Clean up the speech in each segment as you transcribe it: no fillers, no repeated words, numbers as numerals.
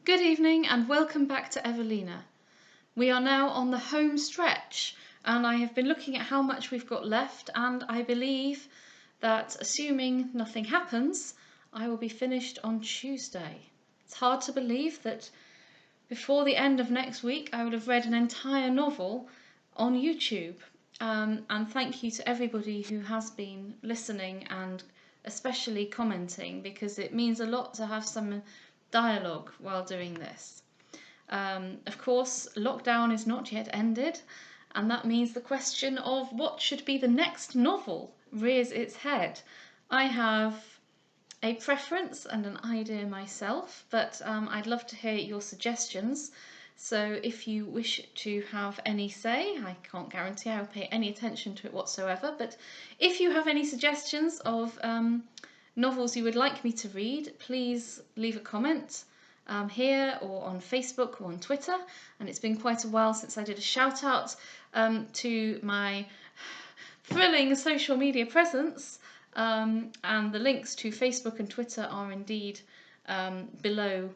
Good evening and welcome back to Evelina. We are now on the home stretch and I have been looking at how much we've got left, and I believe that, assuming nothing happens, I will be finished on Tuesday. It's hard to believe that before the end of next week I would have read an entire novel on YouTube. And thank you to everybody who has been listening and especially commenting, because it means a lot to have some dialogue while doing this. Of course, lockdown is not yet ended, and that means the question of what should be the next novel rears its head. I have a preference and an idea myself, but I'd love to hear your suggestions. So if you wish to have any say, I can't guarantee I'll pay any attention to it whatsoever, but if you have any suggestions of novels you would like me to read, please leave a comment here or on Facebook or on Twitter. And it's been quite a while since I did a shout out to my thrilling social media presence, and the links to Facebook and Twitter are indeed below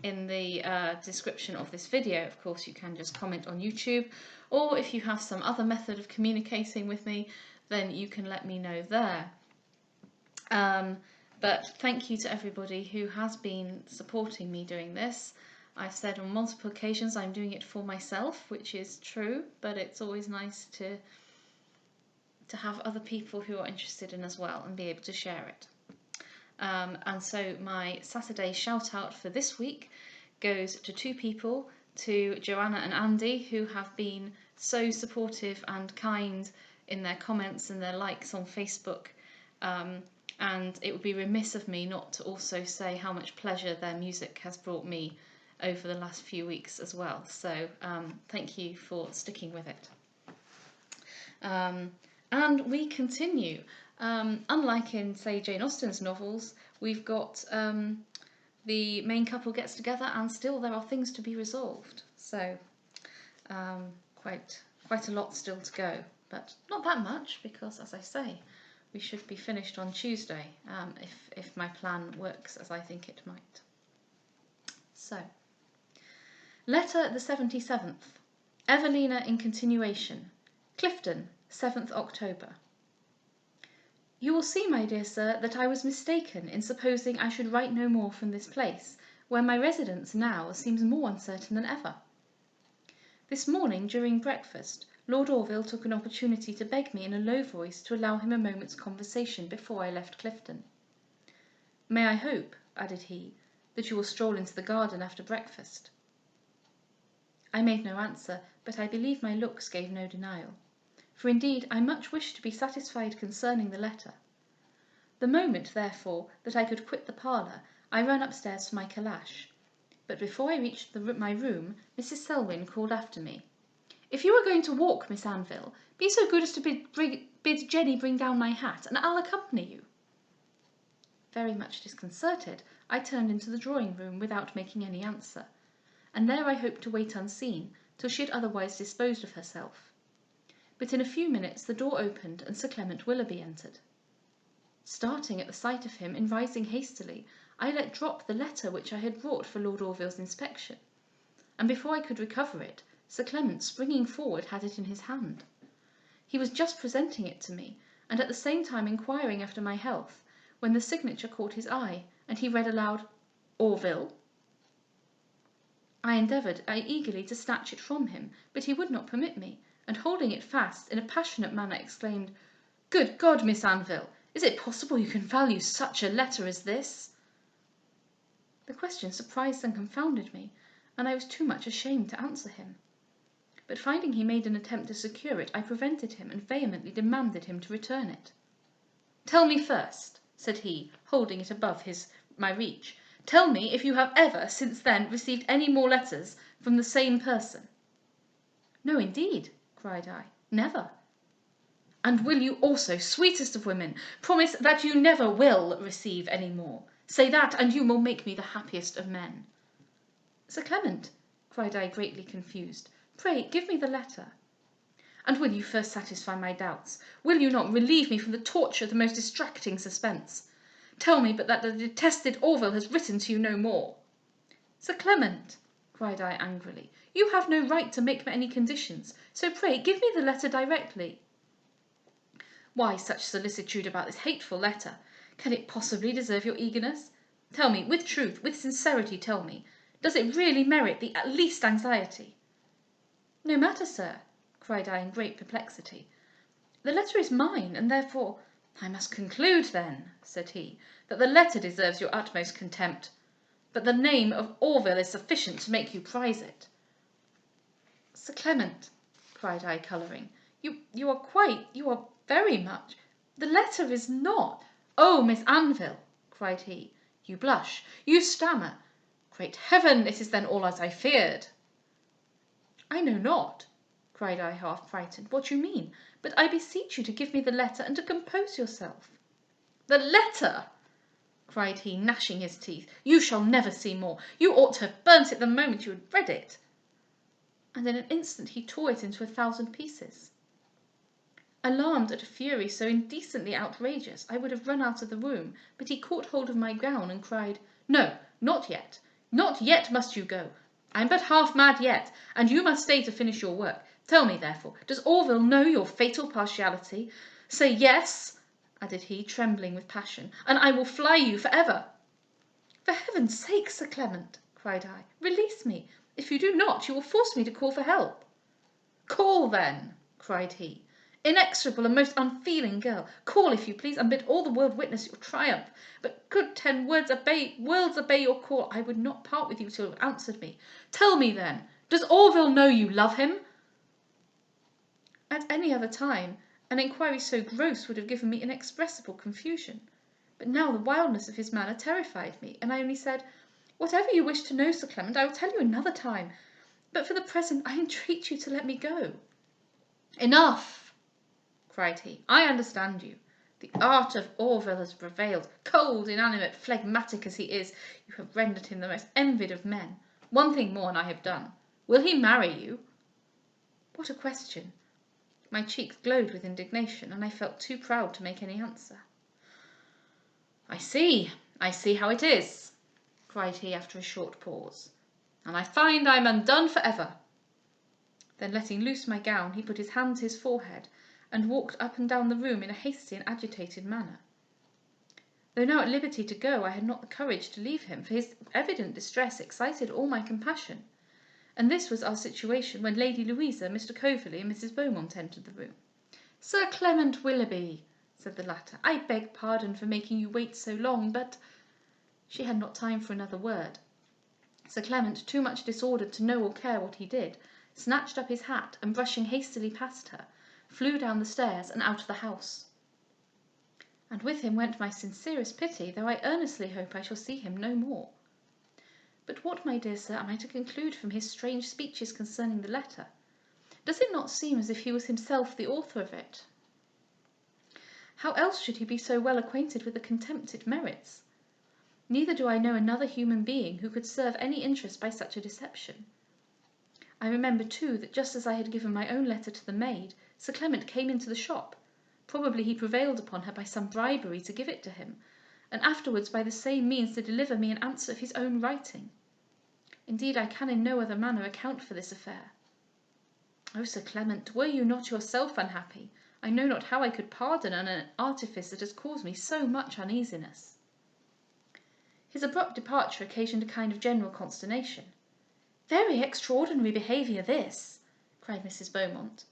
in the description of this video. Of course, you can just comment on YouTube, or if you have some other method of communicating with me, then you can let me know there. But thank you to everybody who has been supporting me doing this. I've said on multiple occasions I'm doing it for myself, which is true, but it's always nice to have other people who are interested in as well and be able to share it. And so my Saturday shout out for this week goes to two people, to Joanna and Andy, who have been so supportive and kind in their comments and their likes on Facebook. And it would be remiss of me not to also say how much pleasure their music has brought me over the last few weeks as well. So thank you for sticking with it. And we continue. Unlike in, say, Jane Austen's novels, we've got the main couple gets together and still there are things to be resolved. So quite a lot still to go, but not that much, because, as I say, we should be finished on Tuesday, if my plan works as I think it might. So, letter the 77th. Evelina in continuation. Clifton, 7th October. You will see, my dear sir, that I was mistaken in supposing I should write no more from this place, where my residence now seems more uncertain than ever. This morning, during breakfast, Lord Orville took an opportunity to beg me in a low voice to allow him a moment's conversation before I left Clifton. May I hope, added he, that you will stroll into the garden after breakfast? I made no answer, but I believe my looks gave no denial, for indeed I much wished to be satisfied concerning the letter. The moment, therefore, that I could quit the parlour, I ran upstairs for my calash, but before I reached my room, Mrs. Selwyn called after me. If you are going to walk, Miss Anville, be so good as to bid Jenny bring down my hat, and I'll accompany you. Very much disconcerted, I turned into the drawing-room without making any answer, and there I hoped to wait unseen, till she had otherwise disposed of herself. But in a few minutes the door opened, and Sir Clement Willoughby entered. Starting at the sight of him, and rising hastily, I let drop the letter which I had brought for Lord Orville's inspection, and before I could recover it, Sir Clement, springing forward, had it in his hand. He was just presenting it to me, and at the same time inquiring after my health, when the signature caught his eye, and he read aloud, Orville. I endeavoured eagerly to snatch it from him, but he would not permit me, and holding it fast, in a passionate manner exclaimed, Good God, Miss Anville, is it possible you can value such a letter as this? The question surprised and confounded me, and I was too much ashamed to answer him. But finding he made an attempt to secure it, I prevented him, and vehemently demanded him to return it. Tell me first, said he, holding it above my reach, tell me if you have ever, since then, received any more letters from the same person. No, indeed, cried I, never. And will you also, sweetest of women, promise that you never will receive any more? Say that, and you will make me the happiest of men. Sir Clement, cried I, greatly confused, pray give me the letter. And will you first satisfy my doubts? Will you not relieve me from the torture of the most distracting suspense? Tell me but that the detested Orville has written to you no more. Sir Clement, cried I angrily, you have no right to make me any conditions, so pray give me the letter directly. Why such solicitude about this hateful letter? Can it possibly deserve your eagerness? Tell me, with truth, with sincerity tell me, does it really merit the least anxiety? No matter, sir, cried I in great perplexity. The letter is mine, and therefore... I must conclude, then, said he, that the letter deserves your utmost contempt, but the name of Orville is sufficient to make you prize it. Sir Clement, cried I, colouring, you are very much... The letter is not... Oh, Miss Anville, cried he, you blush, you stammer. Great heaven, it is then all as I feared. I know not, cried I, half frightened, what you mean, but I beseech you to give me the letter and to compose yourself. The letter! cried he, gnashing his teeth. You shall never see more. You ought to have burnt it the moment you had read it. And in an instant he tore it into 1,000 pieces. Alarmed at a fury so indecently outrageous, I would have run out of the room, but he caught hold of my gown and cried, No, not yet. Not yet must you go. I am but half mad yet, and you must stay to finish your work. Tell me, therefore, does Orville know your fatal partiality? Say yes, added he, trembling with passion, and I will fly you for ever. For heaven's sake, Sir Clement, cried I, release me. If you do not, you will force me to call for help. Call, then, cried he. Inexorable and most unfeeling girl, call if you please, and bid all the world witness your triumph. But could 10 worlds obey your call, I would not part with you till you have answered me. Tell me, then, does Orville know you love him? At any other time, an inquiry so gross would have given me inexpressible confusion. But now the wildness of his manner terrified me, and I only said, Whatever you wish to know, Sir Clement, I will tell you another time. But for the present, I entreat you to let me go. Enough, cried he. I understand you. The art of Orville has prevailed. Cold, inanimate, phlegmatic as he is, you have rendered him the most envied of men. One thing more, and I have done. Will he marry you? What a question! My cheeks glowed with indignation, and I felt too proud to make any answer. I see how it is, cried he after a short pause, and I find I am undone for ever. Then letting loose my gown, he put his hand to his forehead, and walked up and down the room in a hasty and agitated manner. Though now at liberty to go, I had not the courage to leave him, for his evident distress excited all my compassion. And this was our situation when Lady Louisa, Mr. Coverley, and Mrs. Beaumont entered the room. Sir Clement Willoughby, said the latter, I beg pardon for making you wait so long, but... She had not time for another word. Sir Clement, too much disordered to know or care what he did, snatched up his hat, and brushing hastily past her, flew down the stairs and out of the house. And with him went my sincerest pity, though I earnestly hope I shall see him no more. But what, my dear sir, am I to conclude from his strange speeches concerning the letter? Does it not seem as if he was himself the author of it? How else should he be so well acquainted with the contempt it merits? Neither do I know another human being who could serve any interest by such a deception. I remember, too, that just as I had given my own letter to the maid, Sir Clement came into the shop. Probably he prevailed upon her by some bribery to give it to him, and afterwards by the same means to deliver me an answer of his own writing. Indeed, I can in no other manner account for this affair. Oh, Sir Clement, were you not yourself unhappy, I know not how I could pardon an artifice that has caused me so much uneasiness. His abrupt departure occasioned a kind of general consternation. Very extraordinary behaviour, this, cried Mrs. Beaumont.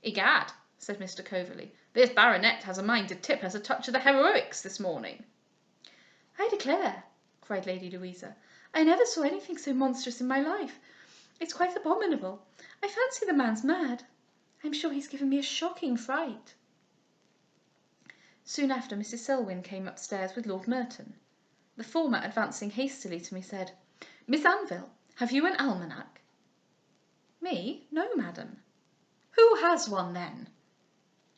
Egad, said Mr. Coverley, this baronet has a mind to tip us a touch of the heroics this morning. I declare, cried Lady Louisa, I never saw anything so monstrous in my life. It's quite abominable. I fancy the man's mad. I'm sure he's given me a shocking fright. Soon after, Mrs. Selwyn came upstairs with Lord Merton. The former, advancing hastily to me, said, Miss Anville, have you an almanac? Me? No, madam. Who has one, then?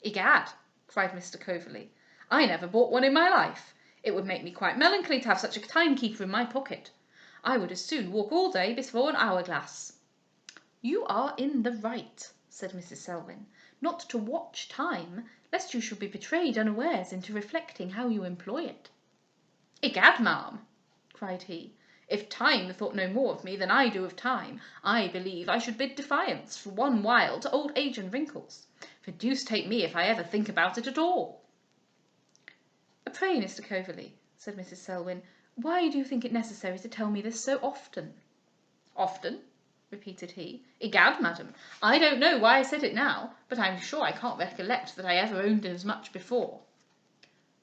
Egad, cried Mr. Coverley, I never bought one in my life. It would make me quite melancholy to have such a timekeeper in my pocket. I would as soon walk all day before an hourglass. You are in the right, said Mrs. Selwyn, not to watch time, lest you should be betrayed unawares into reflecting how you employ it. Egad, ma'am, cried he, If time thought no more of me than I do of time, I believe I should bid defiance for one while to old age and wrinkles. For deuce take me if I ever think about it at all." "Pray, Mr. Coverley," said Mrs. Selwyn, "why do you think it necessary to tell me this so often?" "Often?" repeated he. "Egad, madam, I don't know why I said it now, but I'm sure I can't recollect that I ever owned it as much before."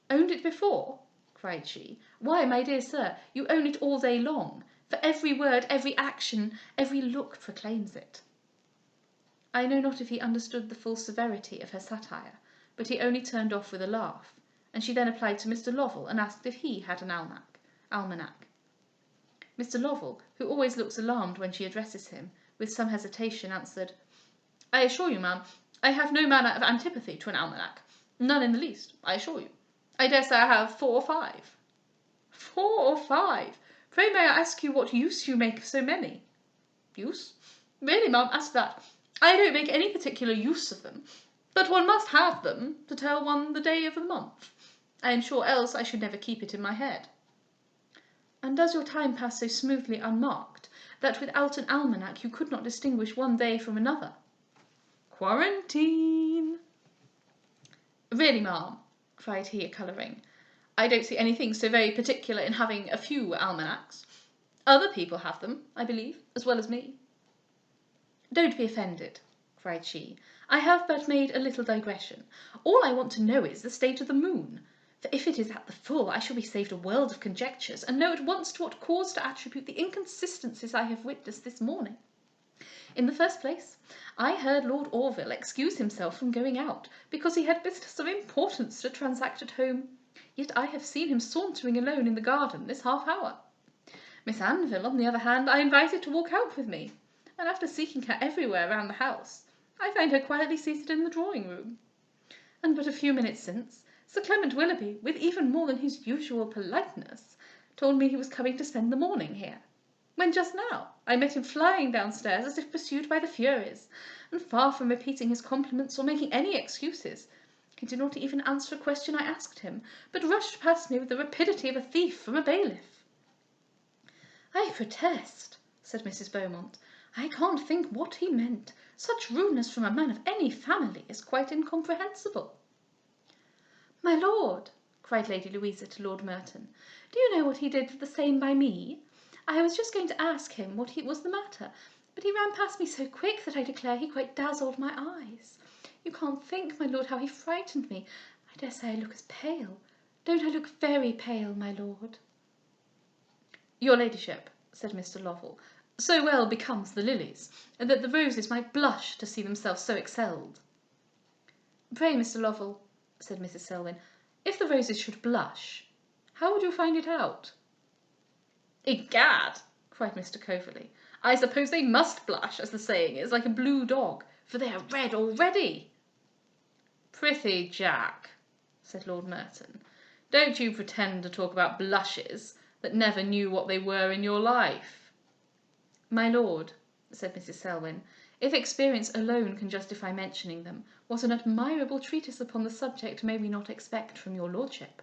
"Owned it before?" cried she. "Why, my dear sir, you own it all day long, for every word, every action, every look proclaims it." I know not if he understood the full severity of her satire, but he only turned off with a laugh, and she then applied to Mr. Lovell and asked if he had an almanac. Mr. Lovell, who always looks alarmed when she addresses him, with some hesitation answered, "I assure you, ma'am, I have no manner of antipathy to an almanac. None in the least, I assure you. I dare say I have 4 or 5. 4 or 5? Pray may I ask you what use you make of so many?" "Use? Really, ma'am, as to that, I don't make any particular use of them, but one must have them to tell one the day of the month. I am sure else I should never keep it in my head." "And does your time pass so smoothly unmarked, that without an almanac you could not distinguish one day from another?" "Quarantine!" "Really, ma'am," cried he, colouring, "I don't see anything so very particular in having a few almanacs. Other people have them, I believe, as well as me." "Don't be offended," cried she. "I have but made a little digression. All I want to know is the state of the moon, for if it is at the full, I shall be saved a world of conjectures, and know at once to what cause to attribute the inconsistencies I have witnessed this morning. In the first place, I heard Lord Orville excuse himself from going out, because he had business of importance to transact at home, yet I have seen him sauntering alone in the garden this half hour. Miss Anville, on the other hand, I invited to walk out with me, and after seeking her everywhere round the house, I find her quietly seated in the drawing-room. And but a few minutes since, Sir Clement Willoughby, with even more than his usual politeness, told me he was coming to spend the morning here, when just now I met him flying downstairs as if pursued by the Furies, and far from repeating his compliments or making any excuses, he did not even answer a question I asked him, but rushed past me with the rapidity of a thief from a bailiff." "I protest," said Mrs. Beaumont, "I can't think what he meant. Such rudeness from a man of any family is quite incomprehensible." "My lord," cried Lady Louisa to Lord Merton, "do you know what he did the same by me? I was just going to ask him what was the matter, but he ran past me so quick that I declare he quite dazzled my eyes. You can't think, my lord, how he frightened me. I dare say I look as pale. Don't I look very pale, my lord?" "Your ladyship," said Mr. Lovell, "so well becomes the lilies, that the roses might blush to see themselves so excelled." "Pray, Mr. Lovell," said Mrs. Selwyn, "if the roses should blush, how would you find it out?" "Egad," cried Mr. Coverley, "I suppose they must blush, as the saying is, like a blue dog, for they are red already." "Prithee, Jack," said Lord Merton, "don't you pretend to talk about blushes that never knew what they were in your life." "My lord," said Mrs. Selwyn, "if experience alone can justify mentioning them, what an admirable treatise upon the subject may we not expect from your lordship?"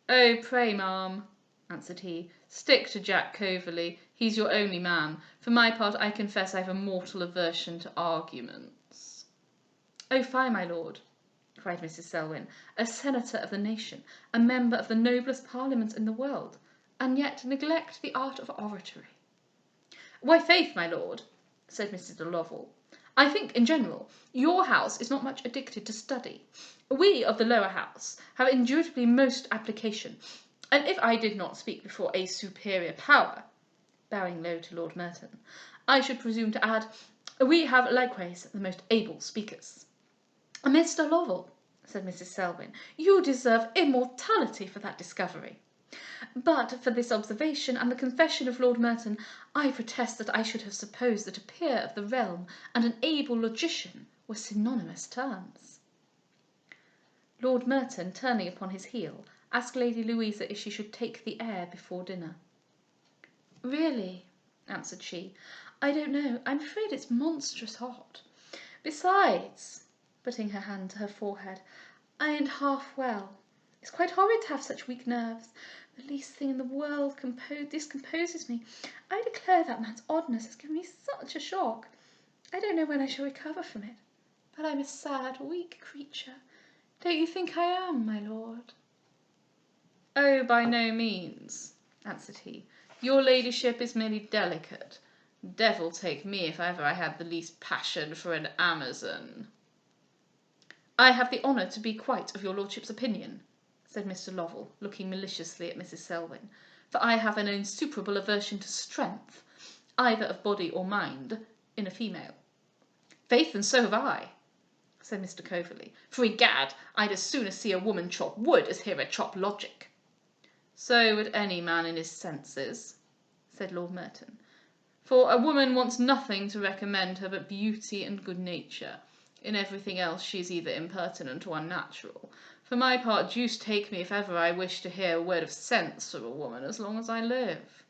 "Oh, pray, ma'am," answered he, "stick to Jack Coverley. He's your only man. For my part, I confess I've a mortal aversion to arguments." "Oh, fie, my lord," cried Mrs. Selwyn, "a senator of the nation, a member of the noblest parliament in the world, and yet neglect the art of oratory." "Why, faith, my lord," said Mrs. Lovell, "I think, in general, your house is not much addicted to study. We of the lower house have indubitably most application, and if I did not speak before a superior power," bowing low to Lord Merton, "I should presume to add, we have likewise the most able speakers." "Mr. Lovell," said Mrs. Selwyn, "you deserve immortality for that discovery. But for this observation and the confession of Lord Merton, I protest that I should have supposed that a peer of the realm and an able logician were synonymous terms." Lord Merton, turning upon his heel, asked Lady Louisa if she should take the air before dinner. "Really," answered she, "I don't know. I'm afraid it's monstrous hot. Besides," putting her hand to her forehead, "I ain't half well. It's quite horrid to have such weak nerves. The least thing in the world discomposes me. I declare that man's oddness has given me such a shock. I don't know when I shall recover from it. But I'm a sad, weak creature. Don't you think I am, my lord? Oh, by no means, answered he. Your ladyship is merely delicate. Devil take me if ever I had the least passion for an Amazon. I have the honour to be quite of your lordship's opinion, said Mr. Lovell, looking maliciously at Mrs. Selwyn, for I have an insuperable aversion to strength, either of body or mind, in a female. Faith, and so have I, said Mr. Coverley, for egad, I'd as sooner see a woman chop wood as hear her chop logic. So would any man in his senses, said Lord Merton, for a woman wants nothing to recommend her but beauty and good nature. In everything else she is either impertinent or unnatural. For my part, deuce take me if ever I wish to hear a word of sense from a woman as long as I live.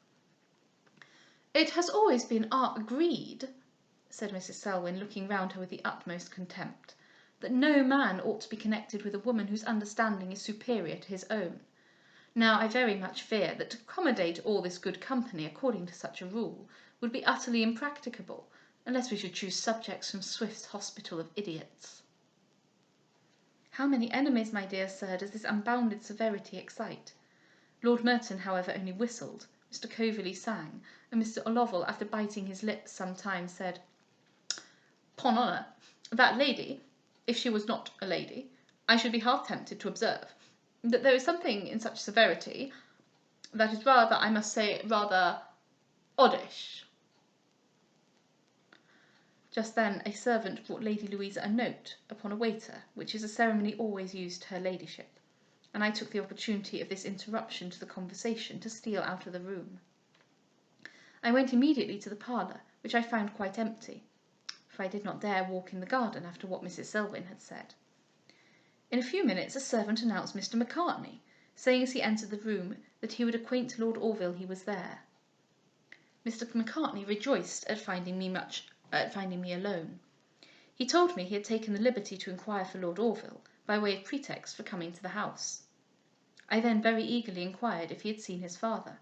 It has always been agreed, said Mrs. Selwyn, looking round her with the utmost contempt, that no man ought to be connected with a woman whose understanding is superior to his own. Now I very much fear that to accommodate all this good company according to such a rule would be utterly impracticable, unless we should choose subjects from Swift's Hospital of Idiots. How many enemies, my dear sir, does this unbounded severity excite? Lord Merton, however, only whistled, Mr. Coverley sang, and Mr. Lovell, after biting his lips some time, said, "'Pon honour, that lady, if she was not a lady, I should be half tempted to observe that there is something in such severity that is rather, I must say, rather oddish." Just then a servant brought Lady Louisa a note upon a waiter, which is a ceremony always used to her ladyship, and I took the opportunity of this interruption to the conversation to steal out of the room. I went immediately to the parlour, which I found quite empty, for I did not dare walk in the garden after what Mrs. Selwyn had said. In a few minutes a servant announced Mr. Macartney, saying as he entered the room that he would acquaint Lord Orville he was there. Mr. Macartney rejoiced at finding me alone. He told me he had taken the liberty to inquire for Lord Orville, by way of pretext for coming to the house. I then very eagerly inquired if he had seen his father.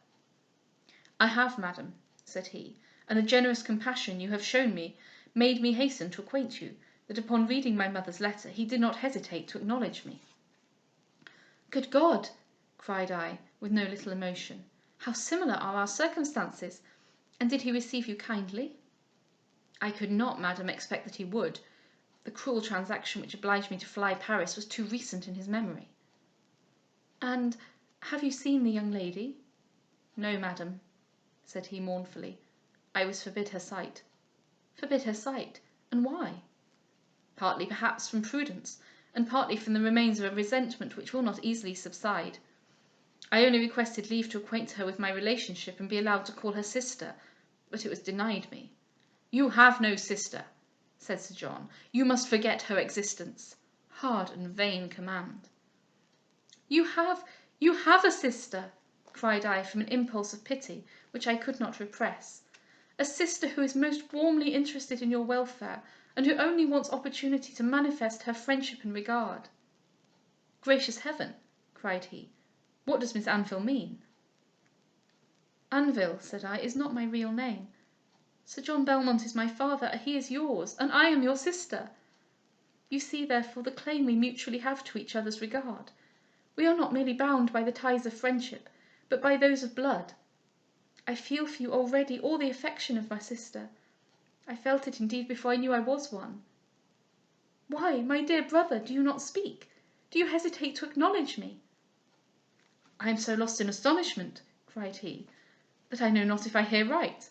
"I have, madam," said he, "and the generous compassion you have shown me made me hasten to acquaint you that upon reading my mother's letter he did not hesitate to acknowledge me." "Good God!" cried I, with no little emotion, "how similar are our circumstances! And did he receive you kindly?" "I could not, madam, expect that he would. The cruel transaction which obliged me to fly Paris was too recent in his memory." "And have you seen the young lady?" "No, madam," said he mournfully. "I was forbid her sight." "Forbid her sight? And why?" "Partly perhaps from prudence, and partly from the remains of a resentment which will not easily subside. I only requested leave to acquaint her with my relationship and be allowed to call her sister, but it was denied me." "You have no sister," said Sir John. "You must forget her existence." Hard and vain command. You have a sister," cried I from an impulse of pity which I could not repress. "A sister who is most warmly interested in your welfare, and who only wants opportunity to manifest her friendship and regard." "Gracious heaven!" cried he. "What does Miss Anville mean?" "Anville," said I, "is not my real name. Sir John Belmont is my father, he is yours, and I am your sister. You see, therefore, the claim we mutually have to each other's regard. We are not merely bound by the ties of friendship, but by those of blood. I feel for you already all the affection of my sister. I felt it indeed before I knew I was one. Why, my dear brother, do you not speak? Do you hesitate to acknowledge me?" "I am so lost in astonishment," cried he, "that I know not if I hear right."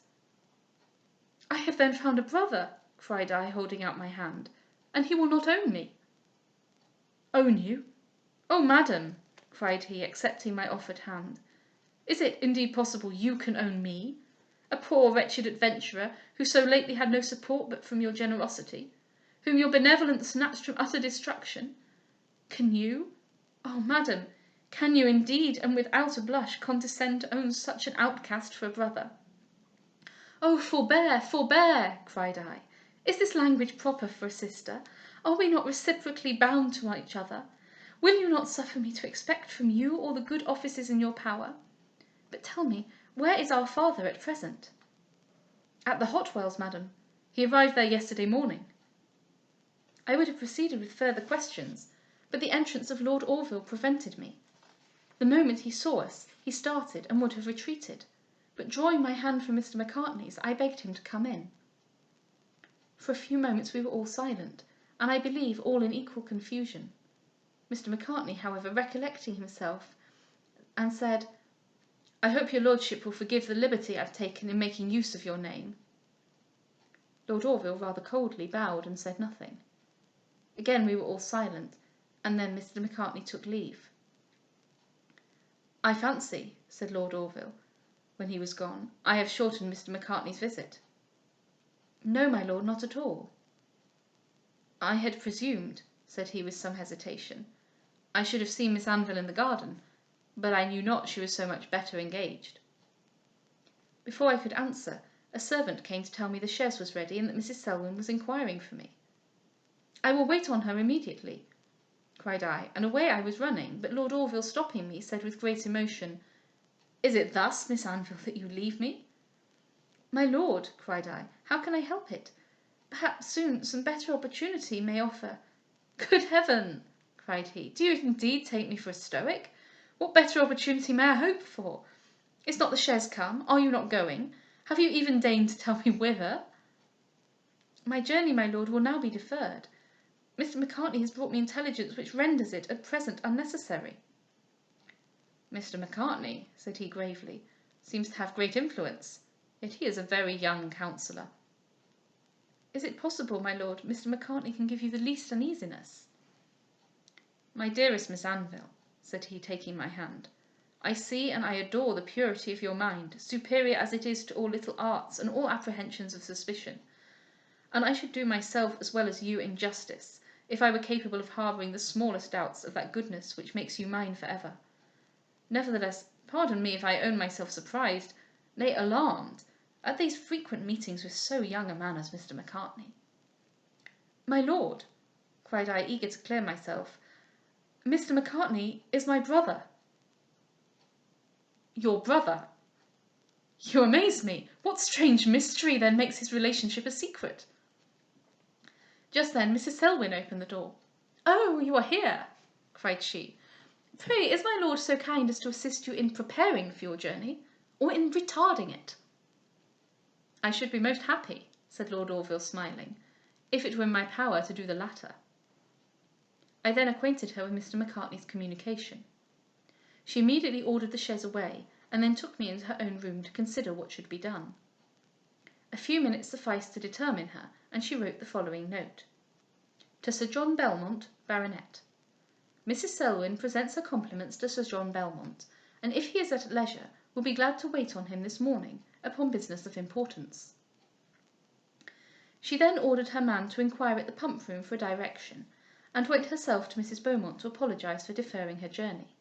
"I have then found a brother," cried I, holding out my hand, "and he will not own me." "Own you? Oh, madam," cried he, accepting my offered hand, "is it indeed possible you can own me, a poor wretched adventurer, who so lately had no support but from your generosity, whom your benevolence snatched from utter destruction? Can you, oh, madam, can you indeed, and without a blush, condescend to own such an outcast for a brother?" "Oh, forbear, forbear," cried I. "Is this language proper for a sister? Are we not reciprocally bound to each other? Will you not suffer me to expect from you all the good offices in your power? But tell me, where is our father at present?" "At the Hotwells, madam. He arrived there yesterday morning." I would have proceeded with further questions, but the entrance of Lord Orville prevented me. The moment he saw us, he started and would have retreated, but drawing my hand from Mr. Macartney's, I begged him to come in. For a few moments we were all silent, and I believe all in equal confusion. Mr. Macartney, however, recollecting himself, and said, "I hope your lordship will forgive the liberty I've taken in making use of your name." Lord Orville rather coldly bowed and said nothing. Again we were all silent, and then Mr. Macartney took leave. "I fancy," said Lord Orville, when he was gone, "I have shortened Mr. Macartney's visit." "No, my lord, not at all." "I had presumed," said he with some hesitation, "I should have seen Miss Anville in the garden, but I knew not she was so much better engaged." Before I could answer, a servant came to tell me the chaise was ready and that Mrs. Selwyn was inquiring for me. "I will wait on her immediately," cried I, and away I was running, but Lord Orville, stopping me, said with great emotion, "Is it thus, Miss Anville, that you leave me?" "My lord," cried I, "how can I help it? Perhaps soon some better opportunity may offer—" "Good heaven!" cried he, "do you indeed take me for a stoic? What better opportunity may I hope for? Is not the chaise come? Are you not going? Have you even deigned to tell me whither?" "My journey, my lord, will now be deferred. Mr. Macartney has brought me intelligence which renders it at present unnecessary." "Mr. Macartney," said he gravely, "seems to have great influence, yet he is a very young counsellor." "Is it possible, my lord, Mr. Macartney can give you the least uneasiness?" "My dearest Miss Anville," said he, taking my hand, "I see and I adore the purity of your mind, superior as it is to all little arts and all apprehensions of suspicion, and I should do myself as well as you injustice if I were capable of harbouring the smallest doubts of that goodness which makes you mine for ever. Nevertheless, pardon me if I own myself surprised, nay, alarmed, at these frequent meetings with so young a man as Mr. Macartney." "My lord," cried I, eager to clear myself, "Mr. Macartney is my brother." "Your brother? You amaze me. What strange mystery then makes his relationship a secret?" Just then Mrs. Selwyn opened the door. "Oh, you are here!" cried she. "Pray, is my lord so kind as to assist you in preparing for your journey, or in retarding it?" "I should be most happy," said Lord Orville, smiling, "if it were in my power to do the latter." I then acquainted her with Mr. Macartney's communication. She immediately ordered the chaise away, and then took me into her own room to consider what should be done. A few minutes sufficed to determine her, and she wrote the following note: "To Sir John Belmont, Baronet. Mrs. Selwyn presents her compliments to Sir John Belmont, and if he is at leisure, will be glad to wait on him this morning upon business of importance." She then ordered her man to inquire at the pump room for a direction, and went herself to Mrs. Beaumont to apologize for deferring her journey.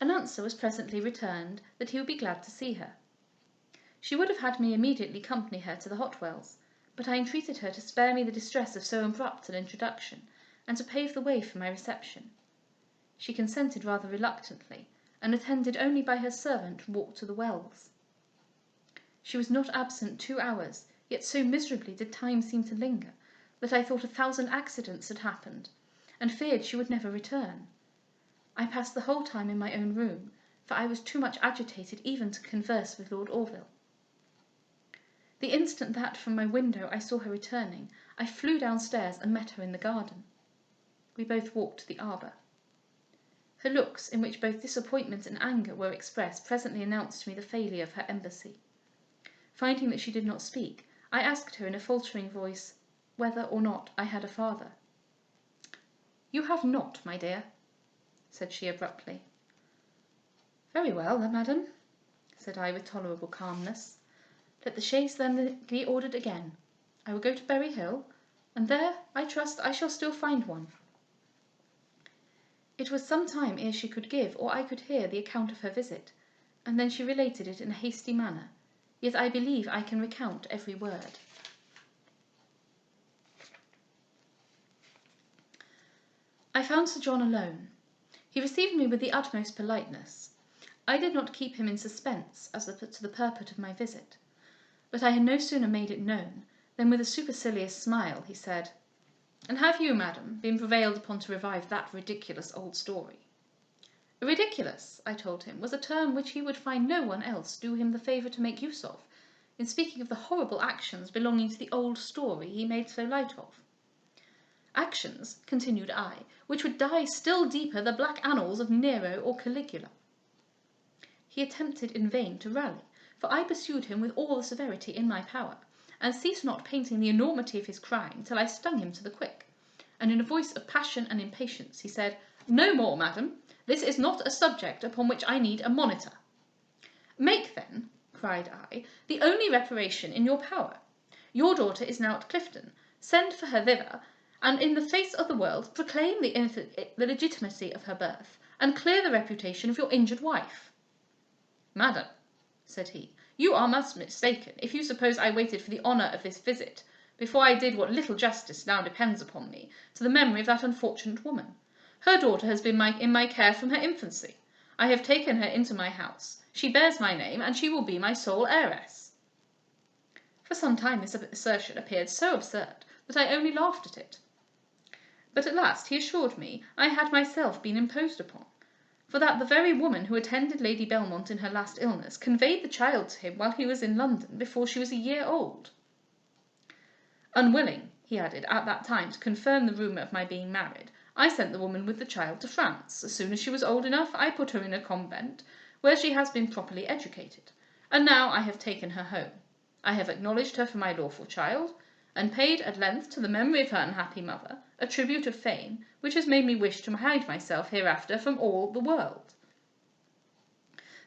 An answer was presently returned that he would be glad to see her. She would have had me immediately accompany her to the Hotwells, but I entreated her to spare me the distress of so abrupt an introduction, and to pave the way for my reception. She consented rather reluctantly, and, attended only by her servant, walked to the Wells. She was not absent 2 hours, yet so miserably did time seem to linger, that I thought 1,000 accidents had happened, and feared she would never return. I passed the whole time in my own room, for I was too much agitated even to converse with Lord Orville. The instant that, from my window, I saw her returning, I flew downstairs and met her in the garden. We both walked to the arbour. Her looks, in which both disappointment and anger were expressed, presently announced to me the failure of her embassy. Finding that she did not speak, I asked her in a faltering voice whether or not I had a father. "You have not, my dear," said she abruptly. "Very well, then, madam," said I with tolerable calmness. "Let the chaise then be ordered again. I will go to Berry Hill, and there, I trust, I shall still find one." It was some time ere she could give, or I could hear, the account of her visit, and then she related it in a hasty manner, yet I believe I can recount every word. I found Sir John alone. He received me with the utmost politeness. I did not keep him in suspense as to the purport of my visit, but I had no sooner made it known than with a supercilious smile he said, "And have you, madam, been prevailed upon to revive that ridiculous old story?" Ridiculous, I told him, was a term which he would find no one else do him the favour to make use of, in speaking of the horrible actions belonging to the old story he made so light of. Actions, continued I, which would dye still deeper the black annals of Nero or Caligula. He attempted in vain to rally, for I pursued him with all the severity in my power, and ceased not painting the enormity of his crime till I stung him to the quick, and in a voice of passion and impatience he said, "No more, madam, this is not a subject upon which I need a monitor." "Make then," cried I, "the only reparation in your power. Your daughter is now at Clifton. Send for her thither, and in the face of the world proclaim the legitimacy of her birth, and clear the reputation of your injured wife." "Madam," said he, "you are much mistaken if you suppose I waited for the honour of this visit before I did what little justice now depends upon me to the memory of that unfortunate woman. Her daughter has been in my care from her infancy. I have taken her into my house. She bears my name, and she will be my sole heiress." For some time this assertion appeared so absurd that I only laughed at it. But at last he assured me I had myself been imposed upon, for that the very woman who attended Lady Belmont in her last illness conveyed the child to him while he was in London before she was a year old. Unwilling, he added, at that time to confirm the rumour of my being married, I sent the woman with the child to France. As soon as she was old enough, I put her in a convent, where she has been properly educated, and now I have taken her home. I have acknowledged her for my lawful child, and paid at length to the memory of her unhappy mother a tribute of fame which has made me wish to hide myself hereafter from all the world.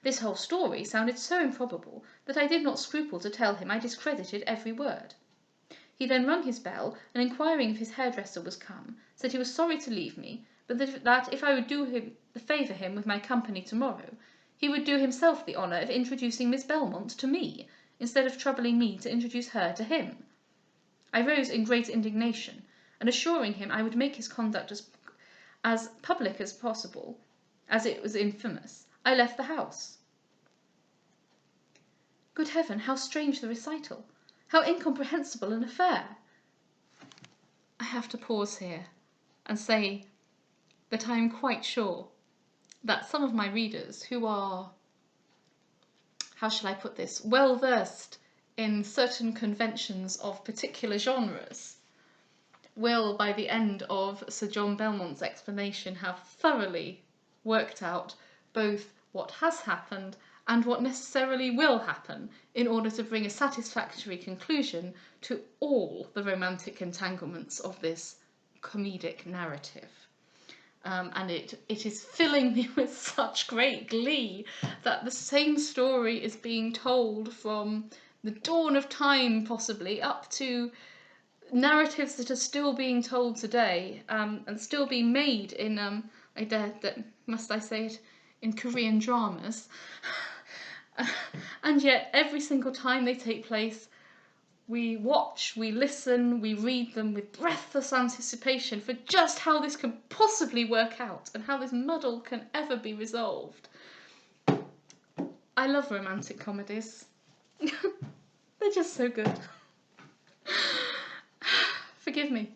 This whole story sounded so improbable that I did not scruple to tell him I discredited every word. He then rung his bell, and inquiring if his hairdresser was come, said he was sorry to leave me, but that if I would favour him with my company tomorrow, he would do himself the honour of introducing Miss Belmont to me, instead of troubling me to introduce her to him. I rose in great indignation, and assuring him I would make his conduct as public as possible, as it was infamous, I left the house. Good heaven, how strange the recital! How incomprehensible an affair! I have to pause here and say that I am quite sure that some of my readers who are, how shall I put this, well versed in certain conventions of particular genres will, by the end of Sir John Belmont's explanation, have thoroughly worked out both what has happened and what necessarily will happen in order to bring a satisfactory conclusion to all the romantic entanglements of this comedic narrative. And it is filling me with such great glee that the same story is being told from the dawn of time, possibly, up to narratives that are still being told today, and still being made in, must I say it, in Korean dramas. And yet, every single time they take place, we watch, we listen, we read them with breathless anticipation for just how this can possibly work out and how this muddle can ever be resolved. I love romantic comedies. They're just so good. Forgive me.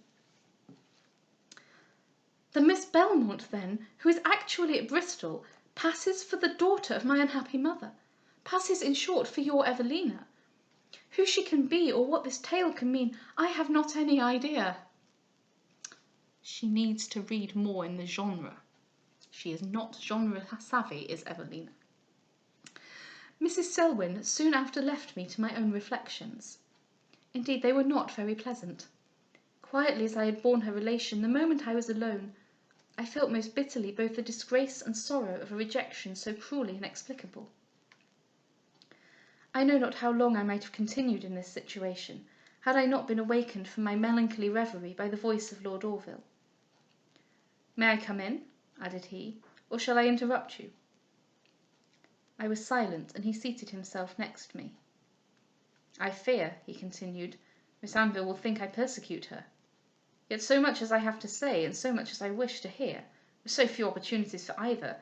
The Miss Belmont, then, who is actually at Bristol, passes for the daughter of my unhappy mother, passes, in short, for your Evelina. Who she can be, or what this tale can mean, I have not any idea. She needs to read more in the genre. She is not genre savvy, is Evelina. Mrs. Selwyn soon after left me to my own reflections. Indeed, they were not very pleasant. Quietly as I had borne her relation, the moment I was alone, I felt most bitterly both the disgrace and sorrow of a rejection so cruelly inexplicable. I know not how long I might have continued in this situation, had I not been awakened from my melancholy reverie by the voice of Lord Orville. "May I come in?" added he, "or shall I interrupt you?" I was silent, and he seated himself next me. "I fear," he continued, "Miss Anville will think I persecute her. Yet so much as I have to say, and so much as I wish to hear, with so few opportunities for either,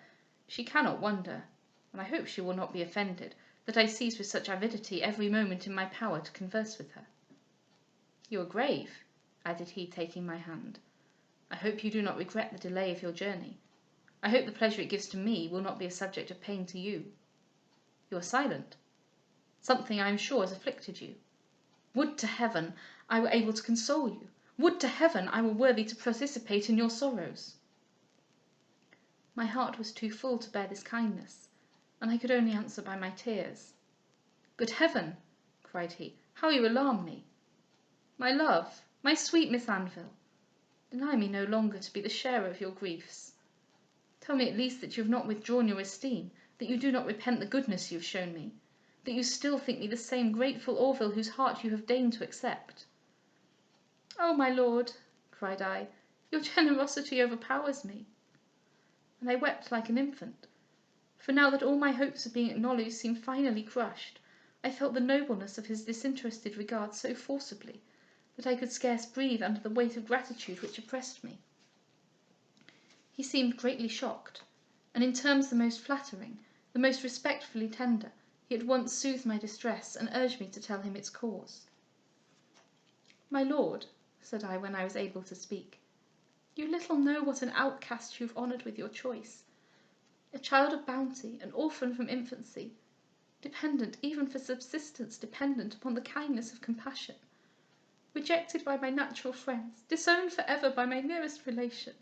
she cannot wonder. and I hope she will not be offended that I seize with such avidity every moment in my power to converse with her. You are grave, added he, taking my hand. I hope you do not regret the delay of your journey. I hope the pleasure it gives to me will not be a subject of pain to you. You are silent. Something, I am sure, has afflicted you. Would to heaven I were able to console you. Would to heaven I were worthy to participate in your sorrows. My heart was too full to bear this kindness, and I could only answer by my tears. Good heaven, cried he, how you alarm me! My love, my sweet Miss Anville, deny me no longer to be the sharer of your griefs. Tell me at least that you have not withdrawn your esteem, that you do not repent the goodness you have shown me, that you still think me the same grateful Orville whose heart you have deigned to accept. Oh, my lord, cried I, your generosity overpowers me. And I wept like an infant, for now that all my hopes of being acknowledged seemed finally crushed, I felt the nobleness of his disinterested regard so forcibly that I could scarce breathe under the weight of gratitude which oppressed me. He seemed greatly shocked, and in terms the most flattering, the most respectfully tender, he at once soothed my distress and urged me to tell him its cause. My lord, said I when I was able to speak, you little know what an outcast you have honoured with your choice. A child of bounty, an orphan from infancy, dependent, even for subsistence dependent upon the kindness of compassion, rejected by my natural friends, disowned for ever by my nearest relation.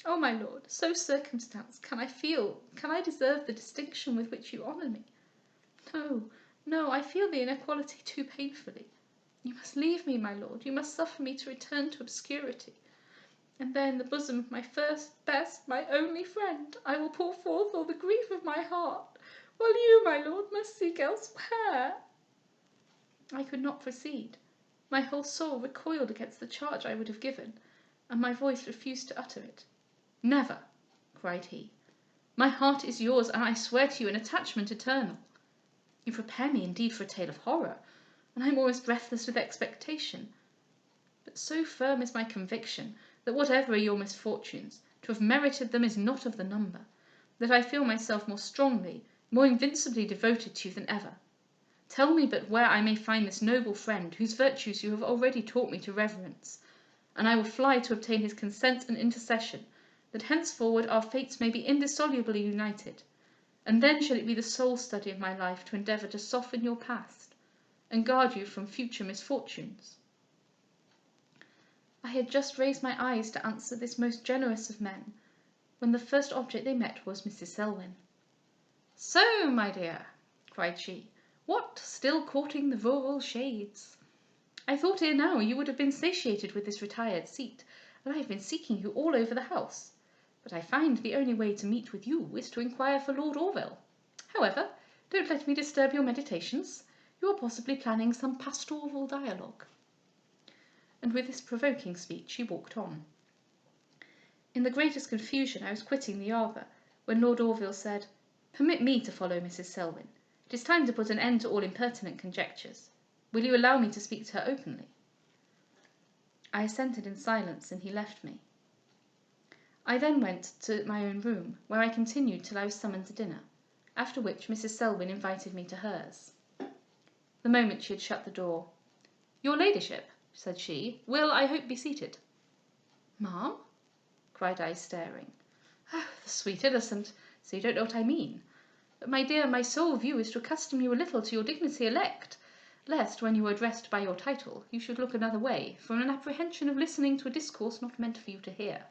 Oh, my lord, so circumstanced, can I deserve the distinction with which you honour me? No, no, I feel the inequality too painfully. You must leave me, my lord, you must suffer me to return to obscurity. And there in the bosom of my first, best, my only friend, I will pour forth all the grief of my heart, while you, my lord, must seek elsewhere. I could not proceed. My whole soul recoiled against the charge I would have given, and my voice refused to utter it. Never, cried he. My heart is yours, and I swear to you an attachment eternal. You prepare me indeed for a tale of horror, and I am almost breathless with expectation. But so firm is my conviction that whatever are your misfortunes, to have merited them is not of the number, that I feel myself more strongly, more invincibly devoted to you than ever. Tell me but where I may find this noble friend, whose virtues you have already taught me to reverence, and I will fly to obtain his consent and intercession, that henceforward our fates may be indissolubly united, and then shall it be the sole study of my life to endeavour to soften your past, and guard you from future misfortunes. I had just raised my eyes to answer this most generous of men, when the first object they met was Mrs. Selwyn. So, my dear, cried she, what, still courting the rural shades? I thought ere now you would have been satiated with this retired seat, and I have been seeking you all over the house. But I find the only way to meet with you is to inquire for Lord Orville. However, don't let me disturb your meditations. You are possibly planning some pastoral dialogue. And with this provoking speech she walked on. In the greatest confusion I was quitting the arbour, when Lord Orville said, Permit me to follow Mrs. Selwyn. It is time to put an end to all impertinent conjectures. Will you allow me to speak to her openly? I assented in silence, and he left me. I then went to my own room, where I continued till I was summoned to dinner, after which Mrs. Selwyn invited me to hers. The moment she had shut the door, Your ladyship, said she, will, I hope, be seated. Ma'am? Cried I, staring. Oh, the sweet innocent, so you don't know what I mean. But, my dear, my sole view is to accustom you a little to your dignity elect, lest, when you are addressed by your title, you should look another way, from an apprehension of listening to a discourse not meant for you to hear.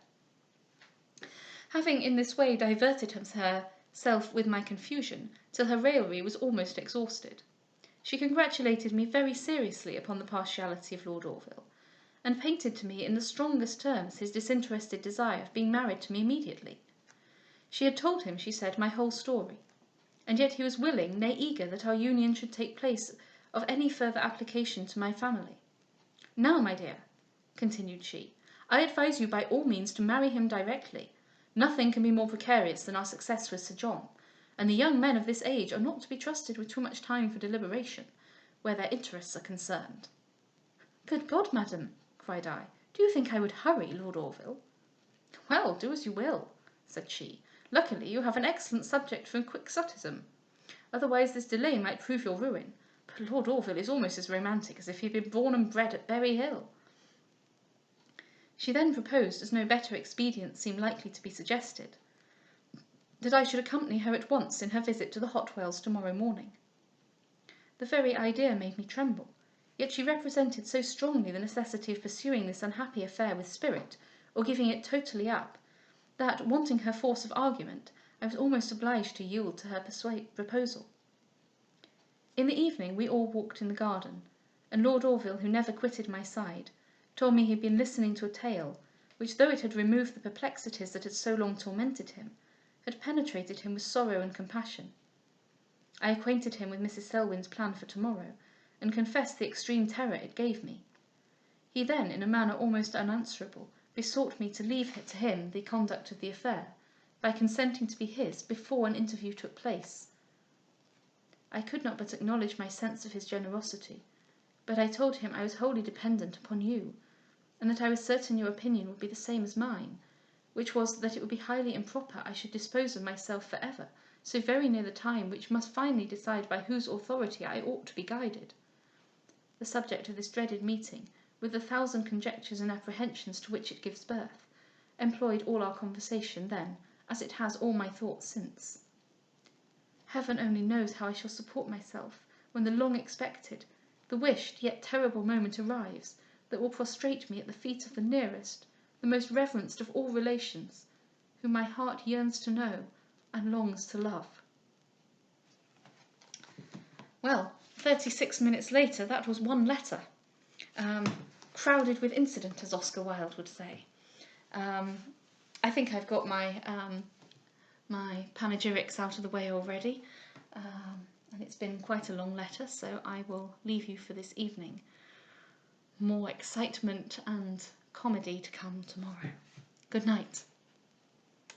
Having in this way diverted herself with my confusion, till her raillery was almost exhausted, she congratulated me very seriously upon the partiality of Lord Orville, and painted to me in the strongest terms his disinterested desire of being married to me immediately. She had told him, she said, my whole story, and yet he was willing, nay eager, that our union should take place of any further application to my family. Now, my dear, continued she, I advise you by all means to marry him directly. Nothing can be more precarious than our success with Sir John, and the young men of this age are not to be trusted with too much time for deliberation, where their interests are concerned. Good God, madam, cried I, do you think I would hurry Lord Orville? Well, do as you will, said she. Luckily, you have an excellent subject for quixotism. Otherwise this delay might prove your ruin. But Lord Orville is almost as romantic as if he had been born and bred at Berry Hill." She then proposed, as no better expedient seemed likely to be suggested, that I should accompany her at once in her visit to the Hotwells tomorrow morning. The very idea made me tremble, yet she represented so strongly the necessity of pursuing this unhappy affair with spirit, or giving it totally up, that, wanting her force of argument, I was almost obliged to yield to her proposal. In the evening we all walked in the garden, and Lord Orville, who never quitted my side, told me he had been listening to a tale, which, though it had removed the perplexities that had so long tormented him, had penetrated him with sorrow and compassion. I acquainted him with Mrs. Selwyn's plan for tomorrow, and confessed the extreme terror it gave me. He then, in a manner almost unanswerable, besought me to leave to him the conduct of the affair, by consenting to be his before an interview took place. I could not but acknowledge my sense of his generosity, but I told him I was wholly dependent upon you, and that I was certain your opinion would be the same as mine, which was that it would be highly improper I should dispose of myself for ever, so very near the time which must finally decide by whose authority I ought to be guided. The subject of this dreaded meeting, with the thousand conjectures and apprehensions to which it gives birth, employed all our conversation then, as it has all my thoughts since. Heaven only knows how I shall support myself when the long-expected, the wished yet terrible moment arrives that will prostrate me at the feet of the nearest, the most reverenced of all relations, whom my heart yearns to know and longs to love. Well, 36 minutes later, that was one letter, crowded with incident, as Oscar Wilde would say. I think I've got my my panegyrics out of the way already, and it's been quite a long letter, so I will leave you for this evening. More excitement and comedy to come tomorrow. Good night.